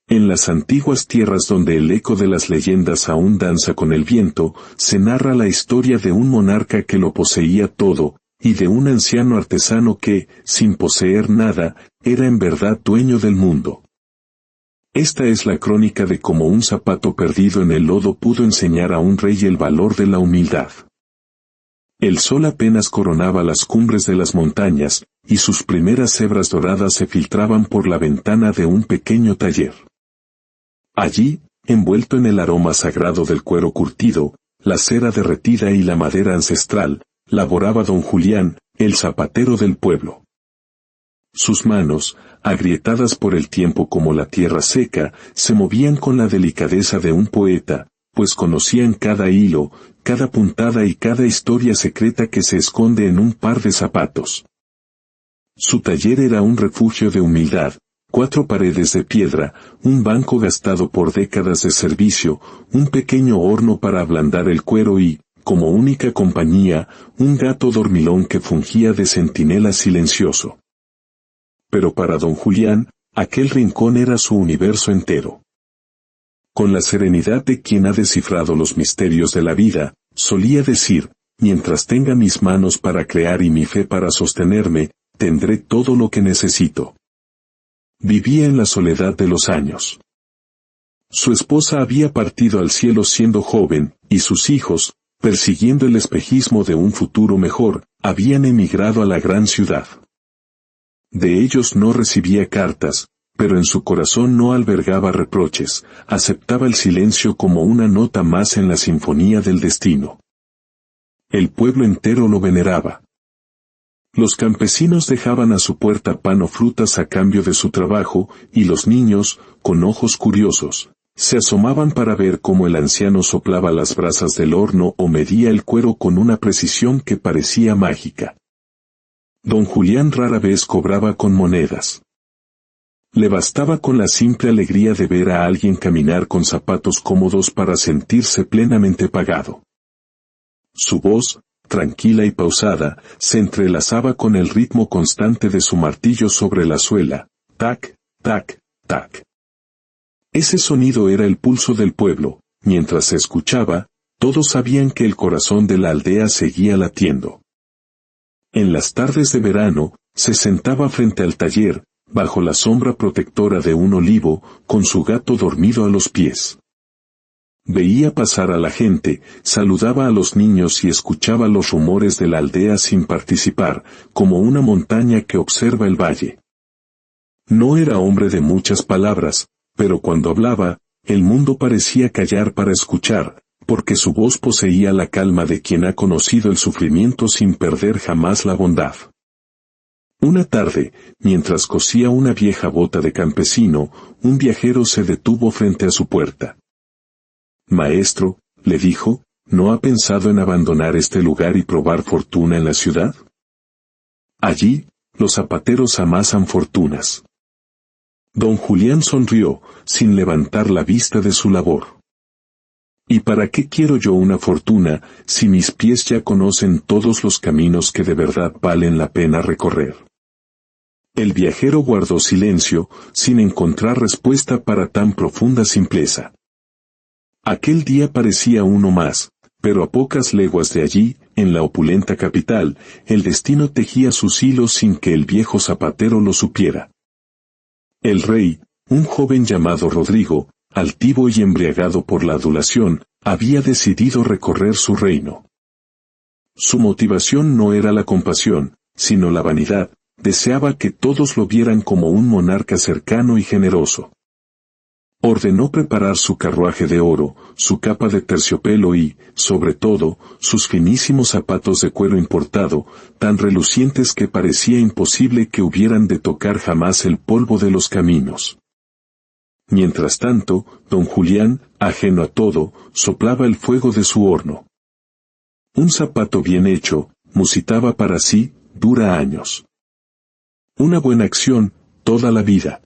En las antiguas tierras donde el eco de las leyendas aún danza con el viento, se narra la historia de un monarca que lo poseía todo, y de un anciano artesano que, sin poseer nada, era en verdad dueño del mundo. Esta es la crónica de cómo un zapato perdido en el lodo pudo enseñar a un rey el valor de la humildad. El sol apenas coronaba las cumbres de las montañas, y sus primeras hebras doradas se filtraban por la ventana de un pequeño taller. Allí, envuelto en el aroma sagrado del cuero curtido, la cera derretida y la madera ancestral, laboraba don Julián, el zapatero del pueblo. Sus manos, agrietadas por el tiempo como la tierra seca, se movían con la delicadeza de un poeta, pues conocían cada hilo, cada puntada y cada historia secreta que se esconde en un par de zapatos. Su taller era un refugio de humildad, 4 paredes de piedra, un banco gastado por décadas de servicio, un pequeño horno para ablandar el cuero y, como única compañía, un gato dormilón que fungía de centinela silencioso. Pero para don Julián, aquel rincón era su universo entero. Con la serenidad de quien ha descifrado los misterios de la vida, solía decir, mientras tenga mis manos para crear y mi fe para sostenerme, tendré todo lo que necesito. Vivía en la soledad de los años. Su esposa había partido al cielo siendo joven, y sus hijos, persiguiendo el espejismo de un futuro mejor, habían emigrado a la gran ciudad. De ellos no recibía cartas, pero en su corazón no albergaba reproches, aceptaba el silencio como una nota más en la sinfonía del destino. El pueblo entero lo veneraba. Los campesinos dejaban a su puerta pan o frutas a cambio de su trabajo, y los niños, con ojos curiosos, se asomaban para ver cómo el anciano soplaba las brasas del horno o medía el cuero con una precisión que parecía mágica. Don Julián rara vez cobraba con monedas. Le bastaba con la simple alegría de ver a alguien caminar con zapatos cómodos para sentirse plenamente pagado. Su voz, tranquila y pausada, se entrelazaba con el ritmo constante de su martillo sobre la suela, tac, tac, tac. Ese sonido era el pulso del pueblo, mientras se escuchaba, todos sabían que el corazón de la aldea seguía latiendo. En las tardes de verano, se sentaba frente al taller, bajo la sombra protectora de un olivo, con su gato dormido a los pies. Veía pasar a la gente, saludaba a los niños y escuchaba los rumores de la aldea sin participar, como una montaña que observa el valle. No era hombre de muchas palabras, pero cuando hablaba, el mundo parecía callar para escuchar, porque su voz poseía la calma de quien ha conocido el sufrimiento sin perder jamás la bondad. Una tarde, mientras cosía una vieja bota de campesino, un viajero se detuvo frente a su puerta. «Maestro», le dijo, «¿no ha pensado en abandonar este lugar y probar fortuna en la ciudad? Allí, los zapateros amasan fortunas». Don Julián sonrió, sin levantar la vista de su labor. «¿Y para qué quiero yo una fortuna, si mis pies ya conocen todos los caminos que de verdad valen la pena recorrer?» El viajero guardó silencio, sin encontrar respuesta para tan profunda simpleza. Aquel día parecía uno más, pero a pocas leguas de allí, en la opulenta capital, el destino tejía sus hilos sin que el viejo zapatero lo supiera. El rey, un joven llamado Rodrigo, altivo y embriagado por la adulación, había decidido recorrer su reino. Su motivación no era la compasión, sino la vanidad, deseaba que todos lo vieran como un monarca cercano y generoso. Ordenó preparar su carruaje de oro, su capa de terciopelo y, sobre todo, sus finísimos zapatos de cuero importado, tan relucientes que parecía imposible que hubieran de tocar jamás el polvo de los caminos. Mientras tanto, don Julián, ajeno a todo, soplaba el fuego de su horno. Un zapato bien hecho, musitaba para sí, dura años. Una buena acción, toda la vida.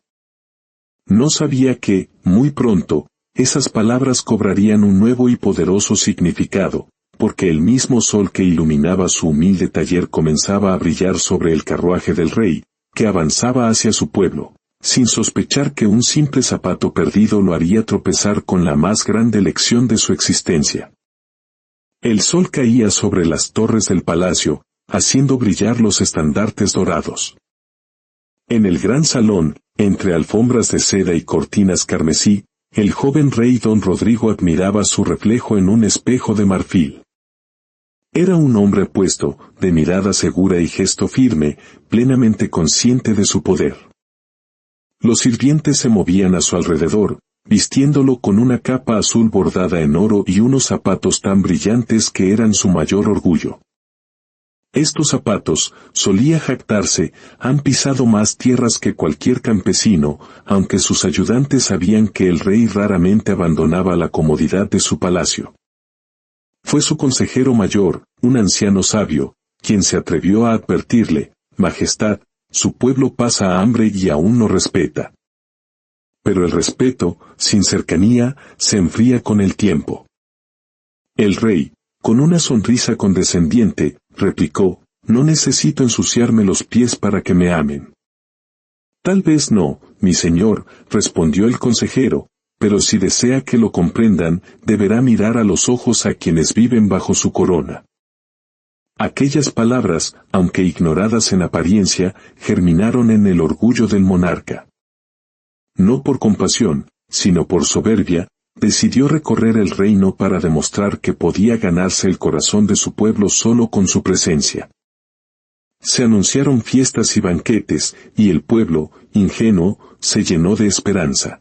No sabía que, muy pronto, esas palabras cobrarían un nuevo y poderoso significado, porque el mismo sol que iluminaba su humilde taller comenzaba a brillar sobre el carruaje del rey, que avanzaba hacia su pueblo, sin sospechar que un simple zapato perdido lo haría tropezar con la más grande lección de su existencia. El sol caía sobre las torres del palacio, haciendo brillar los estandartes dorados. En el gran salón, entre alfombras de seda y cortinas carmesí, el joven rey don Rodrigo admiraba su reflejo en un espejo de marfil. Era un hombre apuesto, de mirada segura y gesto firme, plenamente consciente de su poder. Los sirvientes se movían a su alrededor, vistiéndolo con una capa azul bordada en oro y unos zapatos tan brillantes que eran su mayor orgullo. Estos zapatos, solía jactarse, han pisado más tierras que cualquier campesino, aunque sus ayudantes sabían que el rey raramente abandonaba la comodidad de su palacio. Fue su consejero mayor, un anciano sabio, quien se atrevió a advertirle: Majestad, su pueblo pasa hambre y aún no respeta. Pero el respeto, sin cercanía, se enfría con el tiempo. El rey, con una sonrisa condescendiente, replicó: no necesito ensuciarme los pies para que me amen. Tal vez no, mi señor, respondió el consejero, pero si desea que lo comprendan, deberá mirar a los ojos a quienes viven bajo su corona. Aquellas palabras, aunque ignoradas en apariencia, germinaron en el orgullo del monarca. No por compasión, sino por soberbia, decidió recorrer el reino para demostrar que podía ganarse el corazón de su pueblo solo con su presencia. Se anunciaron fiestas y banquetes, y el pueblo, ingenuo, se llenó de esperanza.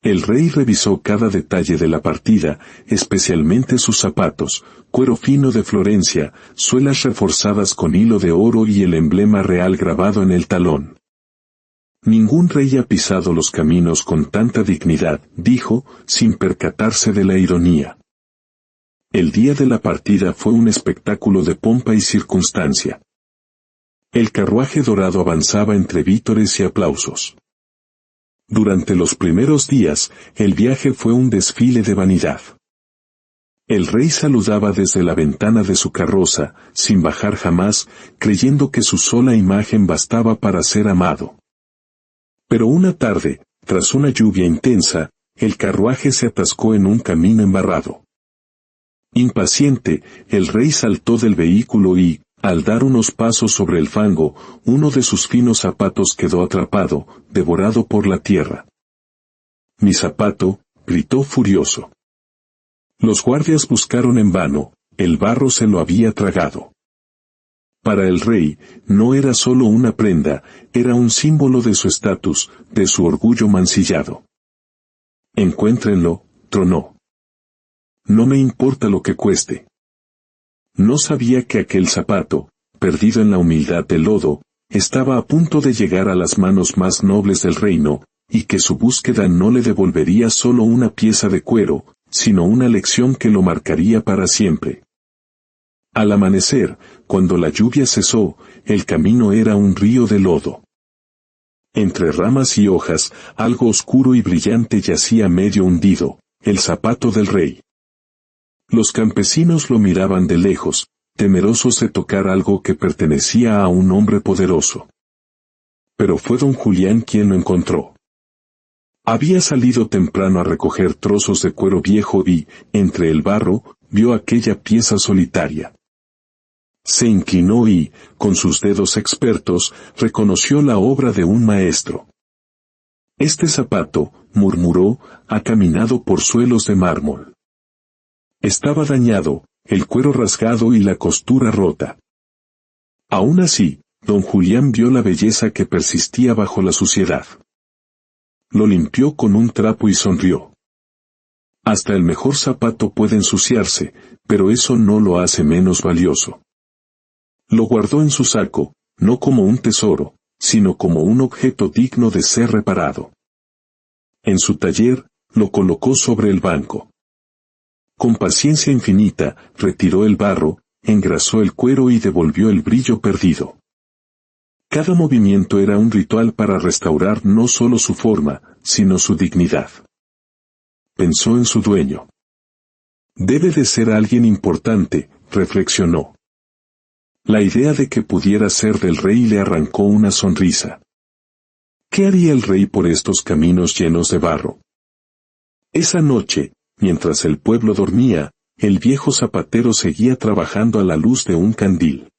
El rey revisó cada detalle de la partida, especialmente sus zapatos, cuero fino de Florencia, suelas reforzadas con hilo de oro y el emblema real grabado en el talón. Ningún rey ha pisado los caminos con tanta dignidad, dijo, sin percatarse de la ironía. El día de la partida fue un espectáculo de pompa y circunstancia. El carruaje dorado avanzaba entre vítores y aplausos. Durante los primeros días, el viaje fue un desfile de vanidad. El rey saludaba desde la ventana de su carroza, sin bajar jamás, creyendo que su sola imagen bastaba para ser amado. Pero una tarde, tras una lluvia intensa, el carruaje se atascó en un camino embarrado. Impaciente, el rey saltó del vehículo y, al dar unos pasos sobre el fango, uno de sus finos zapatos quedó atrapado, devorado por la tierra. «Mi zapato», gritó furioso. Los guardias buscaron en vano, el barro se lo había tragado. Para el rey, no era solo una prenda, era un símbolo de su estatus, de su orgullo mancillado. «Encuéntrenlo», tronó. «No me importa lo que cueste». No sabía que aquel zapato, perdido en la humildad del lodo, estaba a punto de llegar a las manos más nobles del reino, y que su búsqueda no le devolvería solo una pieza de cuero, sino una lección que lo marcaría para siempre. Al amanecer, cuando la lluvia cesó, el camino era un río de lodo. Entre ramas y hojas, algo oscuro y brillante yacía medio hundido, el zapato del rey. Los campesinos lo miraban de lejos, temerosos de tocar algo que pertenecía a un hombre poderoso. Pero fue don Julián quien lo encontró. Había salido temprano a recoger trozos de cuero viejo y, entre el barro, vio aquella pieza solitaria. Se inclinó y, con sus dedos expertos, reconoció la obra de un maestro. «Este zapato», murmuró, «ha caminado por suelos de mármol. Estaba dañado, el cuero rasgado y la costura rota». Aún así, don Julián vio la belleza que persistía bajo la suciedad. Lo limpió con un trapo y sonrió. Hasta el mejor zapato puede ensuciarse, pero eso no lo hace menos valioso. Lo guardó en su saco, no como un tesoro, sino como un objeto digno de ser reparado. En su taller, lo colocó sobre el banco. Con paciencia infinita, retiró el barro, engrasó el cuero y devolvió el brillo perdido. Cada movimiento era un ritual para restaurar no solo su forma, sino su dignidad. Pensó en su dueño. Debe de ser alguien importante, reflexionó. La idea de que pudiera ser del rey le arrancó una sonrisa. ¿Qué haría el rey por estos caminos llenos de barro? Esa noche, mientras el pueblo dormía, el viejo zapatero seguía trabajando a la luz de un candil.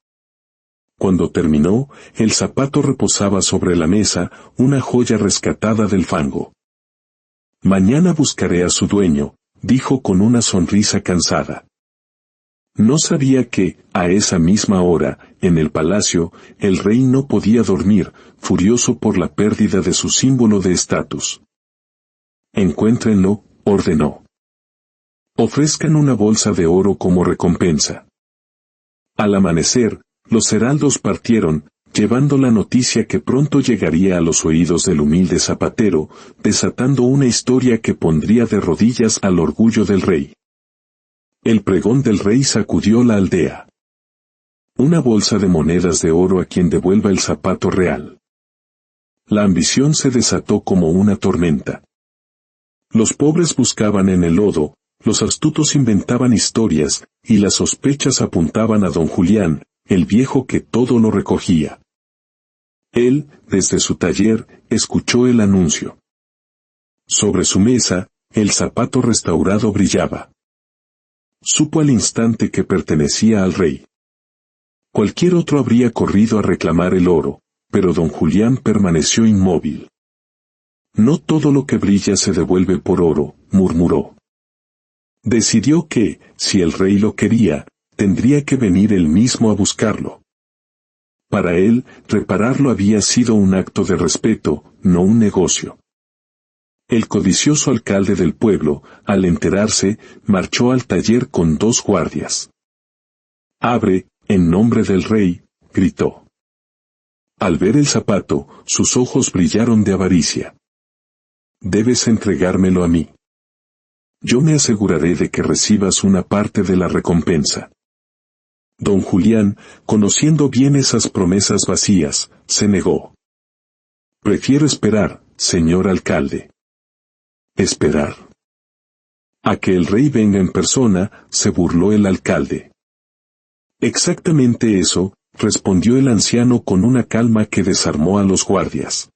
Cuando terminó, el zapato reposaba sobre la mesa, una joya rescatada del fango. Mañana buscaré a su dueño, dijo con una sonrisa cansada. No sabía que, a esa misma hora, en el palacio, el rey no podía dormir, furioso por la pérdida de su símbolo de estatus. Encuéntrenlo, ordenó. Ofrezcan una bolsa de oro como recompensa. Al amanecer, los heraldos partieron, llevando la noticia que pronto llegaría a los oídos del humilde zapatero, desatando una historia que pondría de rodillas al orgullo del rey. El pregón del rey sacudió la aldea. Una bolsa de monedas de oro a quien devuelva el zapato real. La ambición se desató como una tormenta. Los pobres buscaban en el lodo, los astutos inventaban historias, y las sospechas apuntaban a don Julián, el viejo que todo lo recogía. Él, desde su taller, escuchó el anuncio. Sobre su mesa, el zapato restaurado brillaba. Supo al instante que pertenecía al rey. Cualquier otro habría corrido a reclamar el oro, pero don Julián permaneció inmóvil. No todo lo que brilla se devuelve por oro, murmuró. Decidió que, si el rey lo quería, tendría que venir él mismo a buscarlo. Para él, repararlo había sido un acto de respeto, no un negocio. El codicioso alcalde del pueblo, al enterarse, marchó al taller con 2 guardias. «Abre, en nombre del rey», gritó. Al ver el zapato, sus ojos brillaron de avaricia. «Debes entregármelo a mí. Yo me aseguraré de que recibas una parte de la recompensa». Don Julián, conociendo bien esas promesas vacías, se negó. «Prefiero esperar, señor alcalde». «¿Esperar? ¿A que el rey venga en persona?», se burló el alcalde. «Exactamente eso», respondió el anciano con una calma que desarmó a los guardias.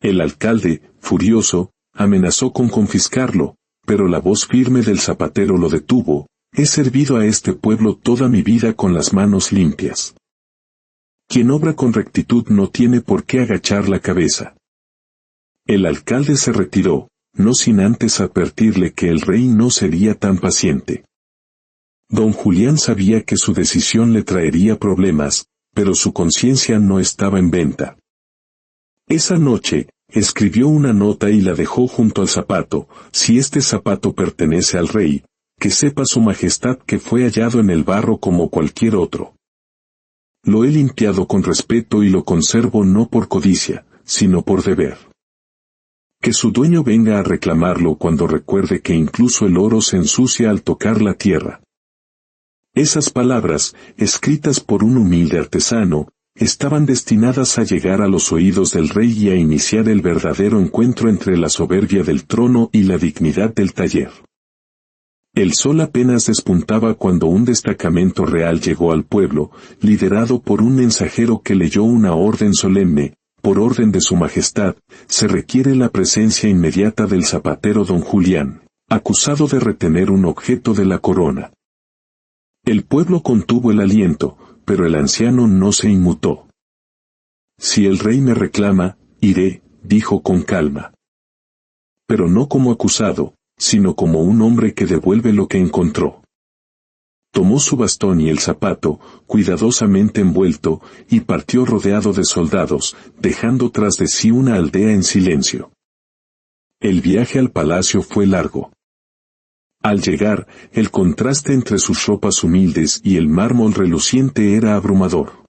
El alcalde, furioso, amenazó con confiscarlo, pero la voz firme del zapatero lo detuvo. «He servido a este pueblo toda mi vida con las manos limpias. Quien obra con rectitud no tiene por qué agachar la cabeza». El alcalde se retiró, no sin antes advertirle que el rey no sería tan paciente. Don Julián sabía que su decisión le traería problemas, pero su conciencia no estaba en venta. Esa noche, escribió una nota y la dejó junto al zapato. «Si este zapato pertenece al rey, que sepa su majestad que fue hallado en el barro como cualquier otro. Lo he limpiado con respeto y lo conservo no por codicia, sino por deber. Que su dueño venga a reclamarlo cuando recuerde que incluso el oro se ensucia al tocar la tierra». Esas palabras, escritas por un humilde artesano, estaban destinadas a llegar a los oídos del rey y a iniciar el verdadero encuentro entre la soberbia del trono y la dignidad del taller. El sol apenas despuntaba cuando un destacamento real llegó al pueblo, liderado por un mensajero que leyó una orden solemne. «Por orden de su majestad, se requiere la presencia inmediata del zapatero don Julián, acusado de retener un objeto de la corona». El pueblo contuvo el aliento, pero el anciano no se inmutó. «Si el rey me reclama, iré», dijo con calma. «Pero no como acusado, sino como un hombre que devuelve lo que encontró». Tomó su bastón y el zapato, cuidadosamente envuelto, y partió rodeado de soldados, dejando tras de sí una aldea en silencio. El viaje al palacio fue largo. Al llegar, el contraste entre sus ropas humildes y el mármol reluciente era abrumador.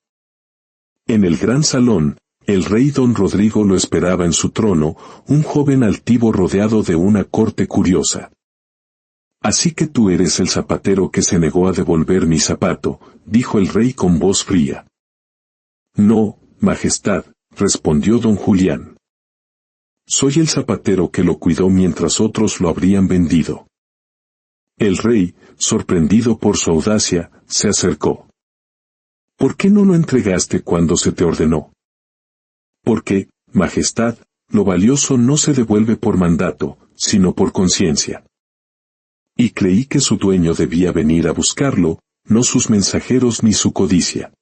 En el gran salón, el rey don Rodrigo lo esperaba en su trono, un joven altivo rodeado de una corte curiosa. «Así que tú eres el zapatero que se negó a devolver mi zapato», dijo el rey con voz fría. «No, majestad», respondió don Julián. «Soy el zapatero que lo cuidó mientras otros lo habrían vendido». El rey, sorprendido por su audacia, se acercó. «¿Por qué no lo entregaste cuando se te ordenó?». «Porque, Majestad, lo valioso no se devuelve por mandato, sino por conciencia. Y creí que su dueño debía venir a buscarlo, no sus mensajeros ni su codicia.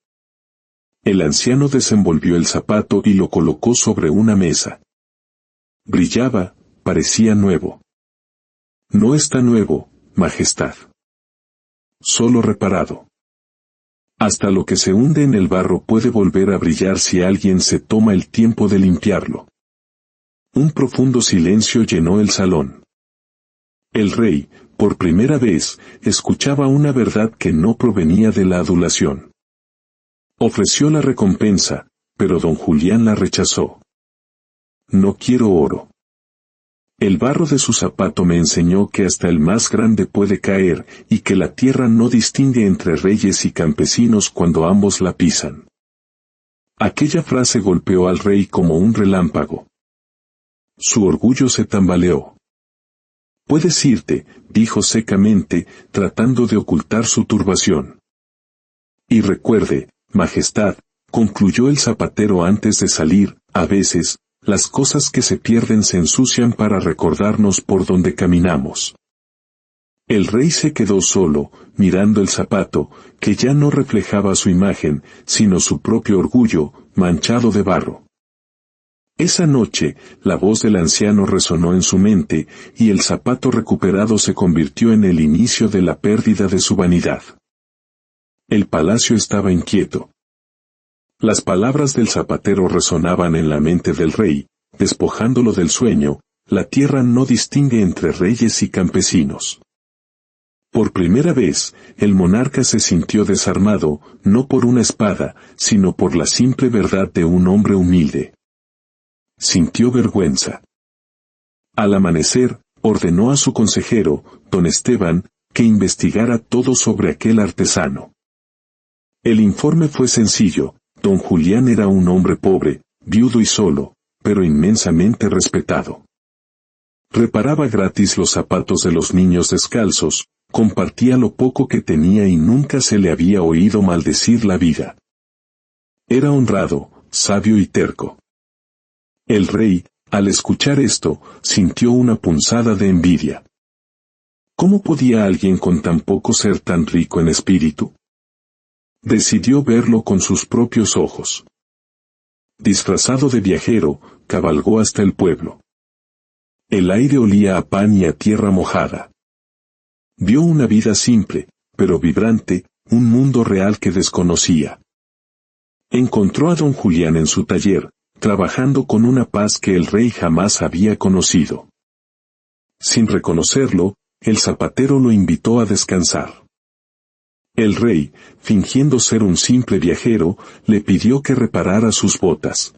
El anciano desenvolvió el zapato y lo colocó sobre una mesa. Brillaba, parecía nuevo. No está nuevo, Majestad. Solo reparado. Hasta lo que se hunde en el barro puede volver a brillar si alguien se toma el tiempo de limpiarlo. Un profundo silencio llenó el salón. El rey, por primera vez, escuchaba una verdad que no provenía de la adulación. Ofreció la recompensa, pero don Julián la rechazó. No quiero oro. El barro de su zapato me enseñó que hasta el más grande puede caer, y que la tierra no distingue entre reyes y campesinos cuando ambos la pisan. Aquella frase golpeó al rey como un relámpago. Su orgullo se tambaleó. Puedes irte, dijo secamente, tratando de ocultar su turbación. Y recuerde, Majestad, concluyó el zapatero antes de salir, a veces, las cosas que se pierden se ensucian para recordarnos por dónde caminamos. El rey se quedó solo, mirando el zapato, que ya no reflejaba su imagen, sino su propio orgullo, manchado de barro. Esa noche, la voz del anciano resonó en su mente, y el zapato recuperado se convirtió en el inicio de la pérdida de su vanidad. El palacio estaba inquieto. Las palabras del zapatero resonaban en la mente del rey, despojándolo del sueño: la tierra no distingue entre reyes y campesinos. Por primera vez, el monarca se sintió desarmado, no por una espada, sino por la simple verdad de un hombre humilde. Sintió vergüenza. Al amanecer, ordenó a su consejero, don Esteban, que investigara todo sobre aquel artesano. El informe fue sencillo: don Julián era un hombre pobre, viudo y solo, pero inmensamente respetado. Reparaba gratis los zapatos de los niños descalzos, compartía lo poco que tenía y nunca se le había oído maldecir la vida. Era honrado, sabio y terco. El rey, al escuchar esto, sintió una punzada de envidia. ¿Cómo podía alguien con tan poco ser tan rico en espíritu? Decidió verlo con sus propios ojos. Disfrazado de viajero, cabalgó hasta el pueblo. El aire olía a pan y a tierra mojada. Vio una vida simple, pero vibrante, un mundo real que desconocía. Encontró a don Julián en su taller, trabajando con una paz que el rey jamás había conocido. Sin reconocerlo, el zapatero lo invitó a descansar. El rey, fingiendo ser un simple viajero, le pidió que reparara sus botas.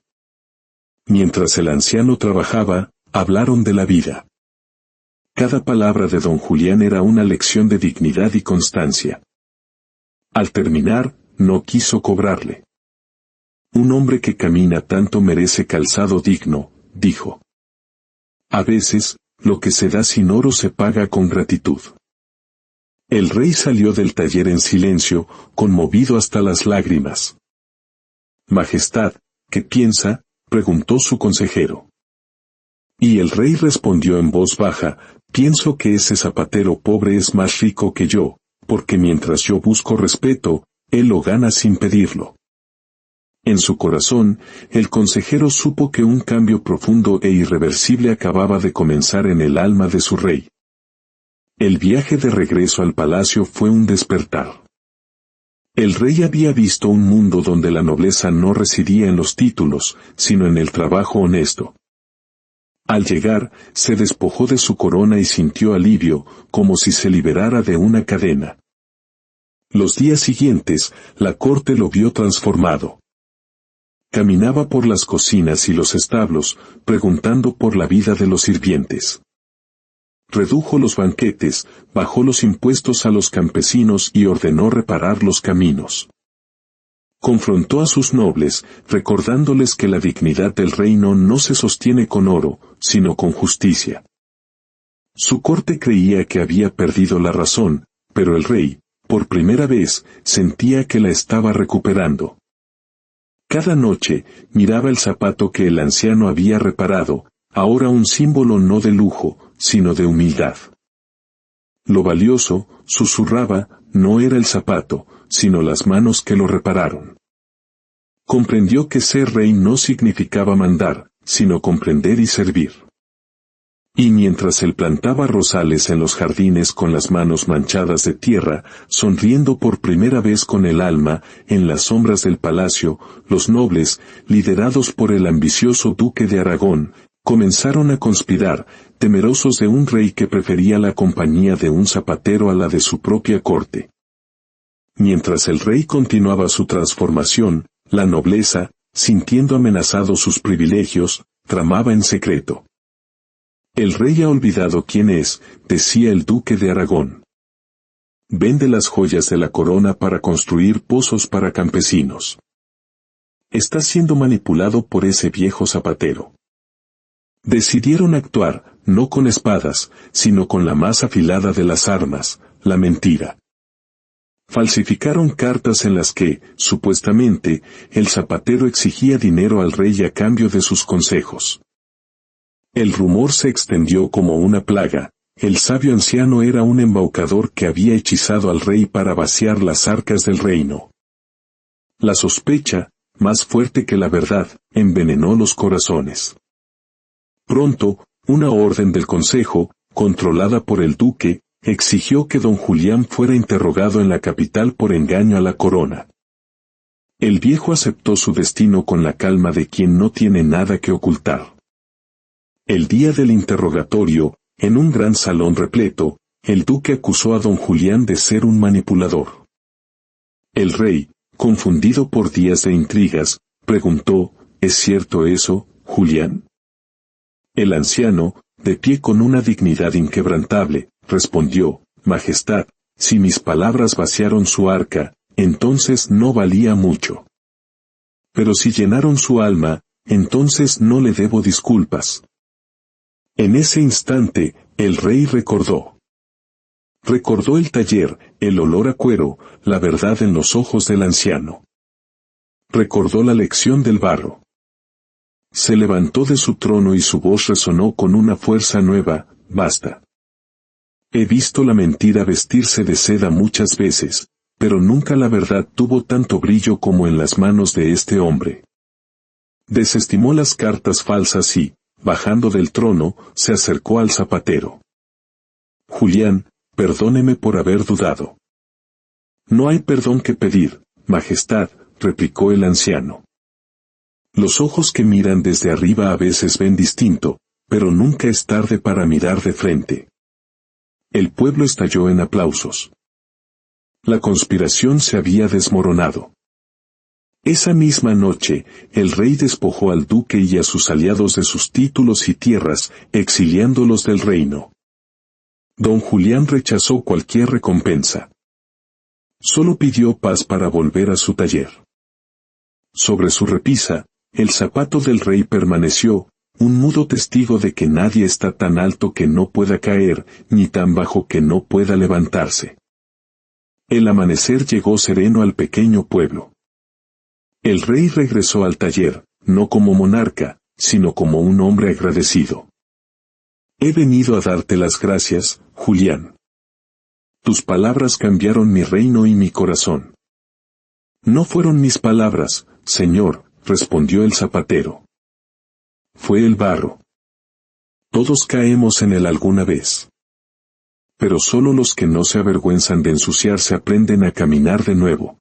Mientras el anciano trabajaba, hablaron de la vida. Cada palabra de don Julián era una lección de dignidad y constancia. Al terminar, no quiso cobrarle. Un hombre que camina tanto merece calzado digno, dijo. A veces, lo que se da sin oro se paga con gratitud. El rey salió del taller en silencio, conmovido hasta las lágrimas. Majestad, ¿qué piensa?, preguntó su consejero. Y el rey respondió en voz baja: pienso que ese zapatero pobre es más rico que yo, porque mientras yo busco respeto, él lo gana sin pedirlo. En su corazón, el consejero supo que un cambio profundo e irreversible acababa de comenzar en el alma de su rey. El viaje de regreso al palacio fue un despertar. El rey había visto un mundo donde la nobleza no residía en los títulos, sino en el trabajo honesto. Al llegar, se despojó de su corona y sintió alivio, como si se liberara de una cadena. Los días siguientes, la corte lo vio transformado. Caminaba por las cocinas y los establos, preguntando por la vida de los sirvientes. Redujo los banquetes, bajó los impuestos a los campesinos y ordenó reparar los caminos. Confrontó a sus nobles, recordándoles que la dignidad del reino no se sostiene con oro, sino con justicia. Su corte creía que había perdido la razón, pero el rey, por primera vez, sentía que la estaba recuperando. Cada noche, miraba el zapato que el anciano había reparado, ahora un símbolo no de lujo, sino de humildad. Lo valioso, susurraba, no era el zapato, sino las manos que lo repararon. Comprendió que ser rey no significaba mandar, sino comprender y servir. Y mientras él plantaba rosales en los jardines con las manos manchadas de tierra, sonriendo por primera vez con el alma, en las sombras del palacio, los nobles, liderados por el ambicioso duque de Aragón, comenzaron a conspirar, temerosos de un rey que prefería la compañía de un zapatero a la de su propia corte. Mientras el rey continuaba su transformación, la nobleza, sintiendo amenazados sus privilegios, tramaba en secreto. El rey ha olvidado quién es, decía el duque de Aragón. Vende las joyas de la corona para construir pozos para campesinos. Está siendo manipulado por ese viejo zapatero. Decidieron actuar, no con espadas, sino con la más afilada de las armas, la mentira. Falsificaron cartas en las que, supuestamente, el zapatero exigía dinero al rey a cambio de sus consejos. El rumor se extendió como una plaga, el sabio anciano era un embaucador que había hechizado al rey para vaciar las arcas del reino. La sospecha, más fuerte que la verdad, envenenó los corazones. Pronto, una orden del consejo, controlada por el duque, exigió que don Julián fuera interrogado en la capital por engaño a la corona. El viejo aceptó su destino con la calma de quien no tiene nada que ocultar. El día del interrogatorio, en un gran salón repleto, el duque acusó a don Julián de ser un manipulador. El rey, confundido por días de intrigas, preguntó, ¿es cierto eso, Julián? El anciano, de pie con una dignidad inquebrantable, respondió, Majestad, si mis palabras vaciaron su arca, entonces no valía mucho. Pero si llenaron su alma, entonces no le debo disculpas. En ese instante, el rey recordó. Recordó el taller, el olor a cuero, la verdad en los ojos del anciano. Recordó la lección del barro. Se levantó de su trono y su voz resonó con una fuerza nueva, basta. He visto la mentira vestirse de seda muchas veces, pero nunca la verdad tuvo tanto brillo como en las manos de este hombre. Desestimó las cartas falsas y, bajando del trono, se acercó al zapatero. Julián, perdóneme por haber dudado. No hay perdón que pedir, Majestad, replicó el anciano. Los ojos que miran desde arriba a veces ven distinto, pero nunca es tarde para mirar de frente. El pueblo estalló en aplausos. La conspiración se había desmoronado. Esa misma noche, el rey despojó al duque y a sus aliados de sus títulos y tierras, exiliándolos del reino. Don Julián rechazó cualquier recompensa. Solo pidió paz para volver a su taller. Sobre su repisa, el zapato del rey permaneció, un mudo testigo de que nadie está tan alto que no pueda caer, ni tan bajo que no pueda levantarse. El amanecer llegó sereno al pequeño pueblo. El rey regresó al taller, no como monarca, sino como un hombre agradecido. He venido a darte las gracias, Julián. Tus palabras cambiaron mi reino y mi corazón. No fueron mis palabras, señor, respondió el zapatero. Fue el barro. Todos caemos en él alguna vez. Pero solo los que no se avergüenzan de ensuciarse aprenden a caminar de nuevo.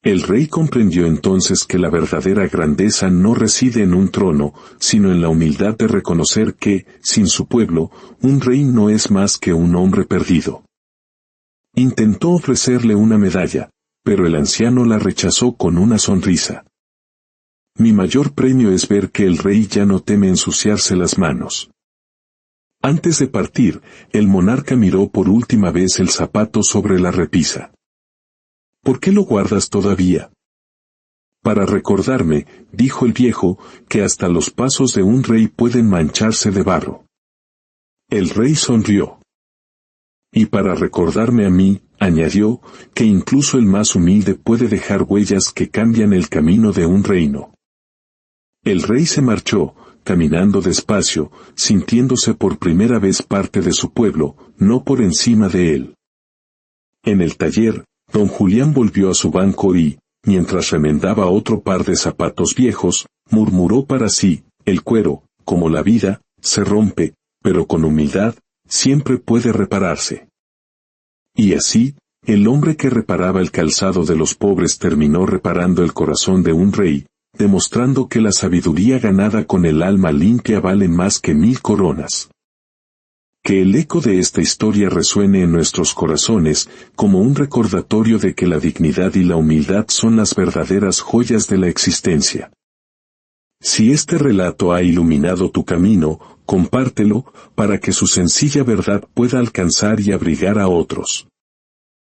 El rey comprendió entonces que la verdadera grandeza no reside en un trono, sino en la humildad de reconocer que, sin su pueblo, un rey no es más que un hombre perdido. Intentó ofrecerle una medalla, pero el anciano la rechazó con una sonrisa. Mi mayor premio es ver que el rey ya no teme ensuciarse las manos. Antes de partir, el monarca miró por última vez el zapato sobre la repisa. ¿Por qué lo guardas todavía? Para recordarme, dijo el viejo, que hasta los pasos de un rey pueden mancharse de barro. El rey sonrió. Y para recordarme a mí, añadió, que incluso el más humilde puede dejar huellas que cambian el camino de un reino. El rey se marchó, caminando despacio, sintiéndose por primera vez parte de su pueblo, no por encima de él. En el taller, don Julián volvió a su banco y, mientras remendaba otro par de zapatos viejos, murmuró para sí, el cuero, como la vida, se rompe, pero con humildad, siempre puede repararse. Y así, el hombre que reparaba el calzado de los pobres terminó reparando el corazón de un rey, demostrando que la sabiduría ganada con el alma limpia vale más que 1000 coronas. Que el eco de esta historia resuene en nuestros corazones, como un recordatorio de que la dignidad y la humildad son las verdaderas joyas de la existencia. Si este relato ha iluminado tu camino, compártelo, para que su sencilla verdad pueda alcanzar y abrigar a otros.